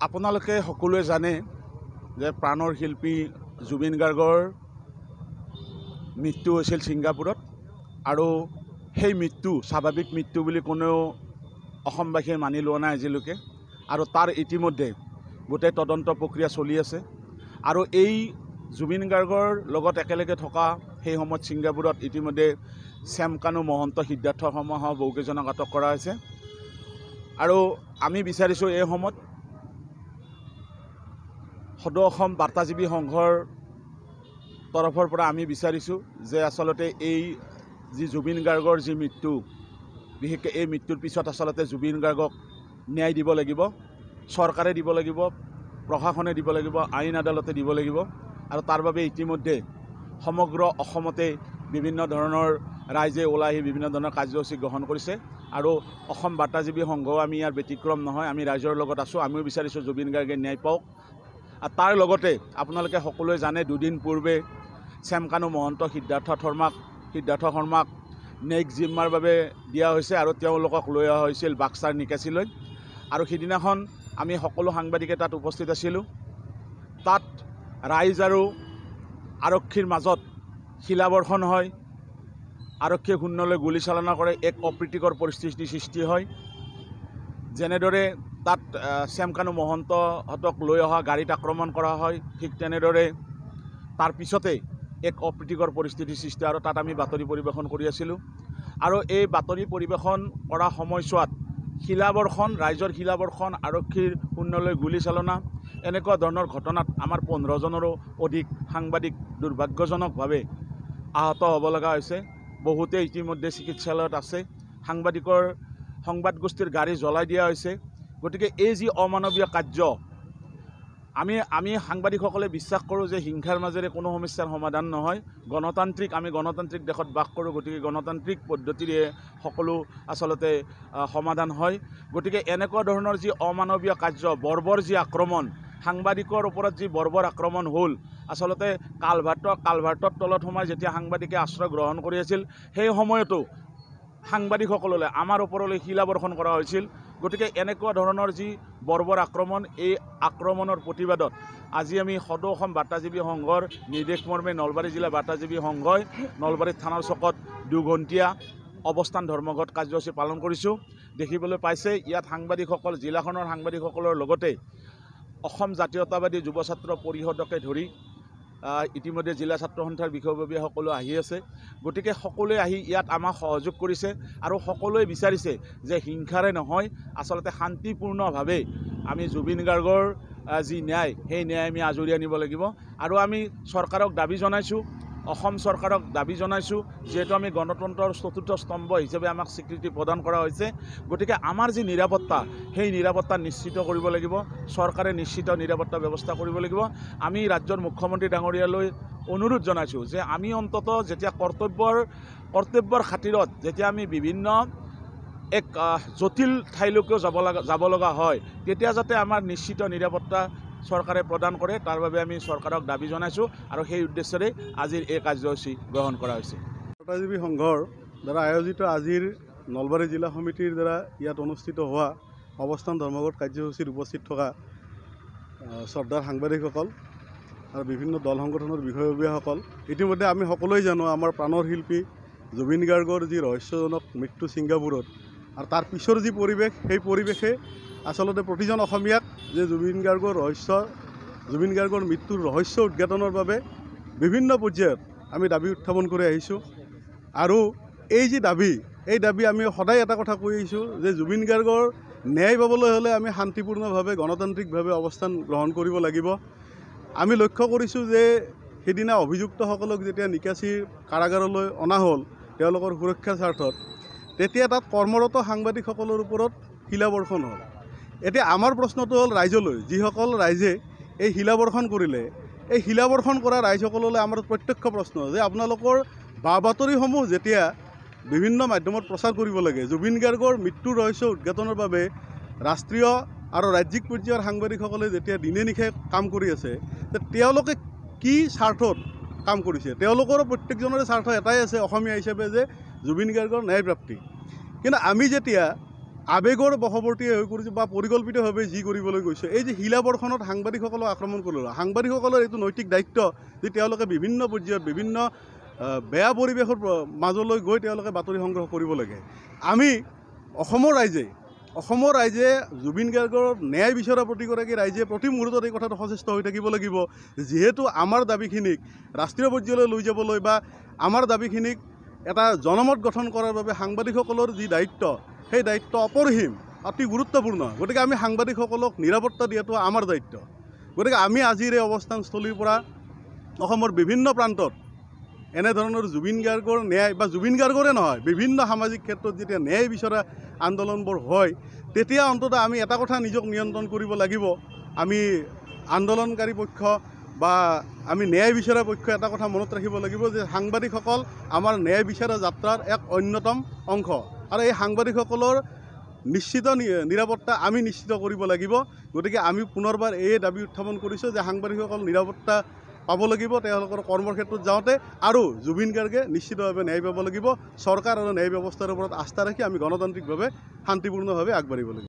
আপোনালোকে সকলোৱে জানে যে প্ৰাণৰ শিল্পী জুবিন গাৰ্গৰ মৃত্যু হৈছিল ছিংগাপুৰত আৰু সেই মৃত্যু স্বাভাৱিক মৃত্যু বুলি কোনেও অসমবাসীয়ে মানি লোৱা নাই আজিলৈকে আৰু তাৰ ইতিমধ্যে গোটেই তদন্ত প্ৰক্ৰিয়া চলি আছে আৰু এই জুবিন গাৰ্গৰ লগত একেলগে থকা সেই সময়ত ছিংগাপুৰত ইতিমধ্যে শ্যামকানু মহন্ত সিদ্ধাৰ্থ শৰ্মা বহুকেইজনক আটক কৰা হৈছে আৰু আমি বিচাৰিছোঁ এই সময়ত সদৌ অসম বাৰ্তাজীৱী সংঘৰ তৰফৰ পৰা আমি বিচাৰিছোঁ যে আচলতে এই যি জুবিন গাৰ্গৰ যি মৃত্যু বিশেষকৈ এই মৃত্যুৰ পিছত আচলতে জুবিন গাৰ্গক ন্যায় দিব লাগিব, চৰকাৰে দিব লাগিব, প্ৰশাসনে দিব লাগিব, আইন আদালতে দিব লাগিব আৰু তাৰ বাবে ইতিমধ্যে সমগ্ৰ অসমতে বিভিন্ন ধৰণৰ ৰাইজে ওলাই আহি বিভিন্ন ধৰণৰ কাৰ্যসূচী গ্ৰহণ কৰিছে আৰু অসম বাৰ্তাজীৱী সংঘও আমি ইয়াৰ ব্যতিক্ৰম নহয়, আমি ৰাইজৰ লগত আছোঁ। আমিও বিচাৰিছোঁ জুবিন গাৰ্গে ন্যায় পাওক। আৰু তাৰ লগতে আপোনালোকে সকলোৱে জানে দুদিন পূৰ্বে শ্যামকানু মহন্ত সিদ্ধাৰ্থ শৰ্মাক নেক্সট জিম্মাৰ বাবে দিয়া হৈছে আৰু তেওঁলোকক লৈ অহা হৈছিল বাক্সাৰ নিকাচিলৈ আৰু সিদিনাখন আমি সকলো সাংবাদিকে তাত উপস্থিত আছিলোঁ। তাত ৰাইজ আৰু আৰক্ষীৰ মাজত শিলাবৰ্ষণ হয়, আৰক্ষীয়ে শূন্যলৈ গুলীচালনা কৰে, এক অপ্ৰীতিকৰ পৰিস্থিতিৰ সৃষ্টি হয়। যেনেদৰে তাত শ্যামকানু মহন্তহঁতক লৈ অহা গাড়ীত আক্ৰমণ কৰা হয়, ঠিক তেনেদৰে তাৰ পিছতে এক অপ্ৰীতিকৰ পৰিস্থিতিৰ সৃষ্টি আৰু তাত আমি বাতৰি পৰিৱেশন কৰি আছিলোঁ আৰু এই বাতৰি পৰিৱেশন কৰা সময়ছোৱাত শিলাবৰ্ষণ, ৰাইজৰ শিলাবৰ্ষণ, আৰক্ষীৰ শূন্যলৈ গুলীচালনা এনেকুৱা ধৰণৰ ঘটনাত আমাৰ 15জনৰো অধিক সাংবাদিক দুৰ্ভাগ্যজনকভাৱে আহত হ'ব লগা হৈছে। বহুতে ইতিমধ্যে চিকিৎসালয়ত আছে, সংবাদ গোষ্ঠীৰ গাড়ী জ্বলাই দিয়া হৈছে। গতিকে এই যি অমানৱীয় কাৰ্য, আমি সাংবাদিকসকলে বিশ্বাস কৰোঁ যে হিংসাৰ মাজেৰে কোনো সমস্যাৰ সমাধান নহয়। আমি গণতান্ত্ৰিক দেশত বাস কৰোঁ, গতিকে গণতান্ত্ৰিক পদ্ধতিৰে সকলো আচলতে সমাধান হয়। গতিকে এনেকুৱা ধৰণৰ যি অমানৱীয় কাৰ্য, বৰ্বৰ যি আক্ৰমণ, সাংবাদিকৰ ওপৰত যি বৰ্বৰ আক্ৰমণ হ'ল, আচলতে কালভাৰ্টৰ তলত সোমাই যেতিয়া সাংবাদিকে আশ্ৰয় গ্ৰহণ কৰি আছিল সেই সময়তো সাংবাদিকসকললৈ আমাৰ ওপৰলৈ শিলাবৰ্ষণ কৰা হৈছিল। গতিকে এনেকুৱা ধৰণৰ যি বৰ্বৰ আক্ৰমণ, এই আক্ৰমণৰ প্ৰতিবাদত আজি আমি সদৌ অসম বাৰ্তাজীৱী সংঘৰ নিৰ্দেশমৰ্মে নলবাৰী জিলা বাৰ্তাজীৱী সংঘই নলবাৰী থানাৰ চকত দুঘণ্টীয়া অৱস্থান ধৰ্মঘট কাৰ্যসূচী পালন কৰিছোঁ। দেখিবলৈ পাইছে ইয়াত সাংবাদিকসকল, জিলাখনৰ সাংবাদিকসকলৰ লগতে অসম জাতীয়তাবাদী যুৱ ছাত্ৰ পৰিষদকে ধৰি ইতিমধ্যে জিলা ছাত্ৰ সন্থাৰ বিষয়ববীয়াসকলো আহি আছে। গতিকে সকলোৱে আহি ইয়াত আমাক সহযোগ কৰিছে আৰু সকলোৱে বিচাৰিছে যে হিংসাৰে নহয়, আচলতে শান্তিপূৰ্ণভাৱে আমি জুবিন গাৰ্গৰ যি ন্যায়, সেই ন্যায় আমি আজৰি আনিব লাগিব আৰু আমি চৰকাৰক দাবী জনাইছোঁ, অসম চৰকাৰক দাবী জনাইছোঁ, যিহেতু আমি গণতন্ত্ৰৰ চতুৰ্থ স্তম্ভ হিচাপে আমাক স্বীকৃতি প্ৰদান কৰা হৈছে। গতিকে আমাৰ যি নিৰাপত্তা, সেই নিৰাপত্তা নিশ্চিত কৰিব লাগিব, চৰকাৰে নিশ্চিত নিৰাপত্তা ব্যৱস্থা কৰিব লাগিব। আমি ৰাজ্যৰ মুখ্যমন্ত্ৰী ডাঙৰীয়ালৈ অনুৰোধ জনাইছোঁ যে আমি অন্ততঃ যেতিয়া কৰ্তব্যৰ খাতিৰত যেতিয়া আমি বিভিন্ন এক জটিল ঠাইলৈকেও যাব লগা হয়, তেতিয়া যাতে আমাৰ নিশ্চিত নিৰাপত্তা চৰকাৰে প্ৰদান কৰে, তাৰ বাবে আমি চৰকাৰক দাবী জনাইছোঁ আৰু সেই উদ্দেশ্যৰে আজিৰ এই কাৰ্যসূচী গ্ৰহণ কৰা হৈছে। বাৰ্তাজীৱী সংঘৰ দ্বাৰা আয়োজিত আজিৰ নলবাৰী জিলা সমিতিৰ দ্বাৰা ইয়াত অনুষ্ঠিত হোৱা অৱস্থান ধৰ্মঘট কাৰ্যসূচীত উপস্থিত থকা শ্ৰদ্ধাৰ সাংবাদিকসকল আৰু বিভিন্ন দল সংগঠনৰ বিষয়ববীয়াসকল, ইতিমধ্যে আমি সকলোৱে জানো আমাৰ প্ৰাণৰ শিল্পী জুবিন গাৰ্গৰ যি ৰহস্যজনক মৃত্যু ছিংগাপুৰত আৰু তাৰ পিছৰ যি পৰিৱেশ, সেই পৰিৱেশে আচলতে প্ৰতিজন অসমীয়াক যে জুবিন গাৰ্গৰ মৃত্যুৰ ৰহস্য উদঘাটনৰ বাবে বিভিন্ন পৰ্যায়ত আমি দাবী উত্থাপন কৰি আহিছোঁ আৰু এই যি দাবী, এই দাবী আমি সদায় এটা কথা কৈ আহিছোঁ যে জুবিন গাৰ্গৰ ন্যায় পাবলৈ হ'লে আমি শান্তিপূৰ্ণভাৱে গণতান্ত্ৰিকভাৱে অৱস্থান গ্ৰহণ কৰিব লাগিব। আমি লক্ষ্য কৰিছোঁ যে সেইদিনা অভিযুক্তসকলক যেতিয়া নিকাচীৰ কাৰাগাৰলৈ অনা হ'ল তেওঁলোকৰ সুৰক্ষাৰ স্বাৰ্থত, তেতিয়া তাত কৰ্মৰত সাংবাদিকসকলৰ ওপৰত শিলাবৰ্ষণ হ'ল। এতিয়া আমাৰ প্ৰশ্নটো হ'ল ৰাইজলৈ, যিসকল ৰাইজে এই শিলাবৰ্ষণ কৰিলে, এই শিলাবৰ্ষণ কৰা ৰাইজসকললৈ আমাৰ প্ৰত্যক্ষ প্ৰশ্ন যে আপোনালোকৰ বা বাতৰিসমূহ যেতিয়া বিভিন্ন মাধ্যমত প্ৰচাৰ কৰিব লাগে, জুবিন গাৰ্গৰ মৃত্যুৰ ৰহস্য উদঘাটনৰ বাবে ৰাষ্ট্ৰীয় আৰু ৰাজ্যিক পৰ্যায়ৰ সাংবাদিকসকলে যেতিয়া দিনে নিশাই কাম কৰি আছে, তেওঁলোকে কি স্বাৰ্থত কাম কৰিছে? তেওঁলোকৰো প্ৰত্যেকজনৰে স্বাৰ্থ এটাই আছে অসমীয়া হিচাপে, যে জুবিন গাৰ্গৰ ন্যায় প্ৰাপ্তি। কিন্তু আমি যেতিয়া আৱেগৰ বশৱৰ্তী হৈ কৰিছে বা পৰিকল্পিতভাৱে যি কৰিবলৈ গৈছে। এই যে শিলাবৰখনত সাংবাদিকসকলক আক্ৰমণ কৰিলে, সাংবাদিকসকলৰ এইটো নৈতিক দায়িত্ব যে তেওঁলোকে বিভিন্ন পৰ্যায়ত বিভিন্ন বেয়া পৰিৱেশৰ মাজলৈ গৈ তেওঁলোকে বাতৰি সংগ্ৰহ কৰিব লাগে। আমি অসমৰ ৰাইজে জুবিন গাৰ্গৰ ন্যায় বিচৰা প্ৰতিগৰাকী ৰাইজে প্ৰতি মুহূৰ্তত এই কথাটো সচেষ্ট হৈ থাকিব লাগিব, যিহেতু আমাৰ দাবীখিনিক ৰাষ্ট্ৰীয় পৰ্যায়লৈ লৈ যাবলৈ বা আমাৰ দাবীখিনিক এটা জনমত গঠন কৰাৰ বাবে সাংবাদিকসকলৰ যি দায়িত্ব, সেই দায়িত্ব অপৰিসীম, অতি গুৰুত্বপূৰ্ণ। গতিকে আমি সাংবাদিকসকলক নিৰাপত্তা দিয়াটো আমাৰ দায়িত্ব। গতিকে আমি আজিৰ এই অৱস্থানস্থলীৰ পৰা অসমৰ বিভিন্ন প্ৰান্তত এনেধৰণৰ জুবিন গাৰ্গৰ ন্যায় বা জুবিন গাৰ্গৰে নহয়, বিভিন্ন সামাজিক ক্ষেত্ৰত যেতিয়া ন্যায় বিচৰা আন্দোলনবোৰ হয়, তেতিয়া অন্ততঃ আমি এটা কথা নিজক নিয়ন্ত্ৰণ কৰিব লাগিব। আমি আন্দোলনকাৰী পক্ষ বা আমি ন্যায় বিচৰা পক্ষ এটা কথা মনত ৰাখিব লাগিব যে সাংবাদিকসকল আমাৰ ন্যায় বিচৰা যাত্ৰাৰ এক অন্যতম অংশ, আৰু এই সাংবাদিকসকলৰ নিশ্চিত নিৰাপত্তা আমি নিশ্চিত কৰিব লাগিব। গতিকে আমি পুনৰবাৰ এই দাবী উত্থাপন কৰিছোঁ যে সাংবাদিকসকল নিৰাপত্তা পাব লাগিব তেওঁলোকৰ কৰ্মৰ ক্ষেত্ৰত যাওঁতে, আৰু জুবিন গাৰ্গে নিশ্চিতভাৱে ন্যায় পাব লাগিব। চৰকাৰ আৰু ন্যায় ব্যৱস্থাৰ ওপৰত আস্থা ৰাখি আমি গণতান্ত্ৰিকভাৱে শান্তিপূৰ্ণভাৱে আগবাঢ়িব লাগিব।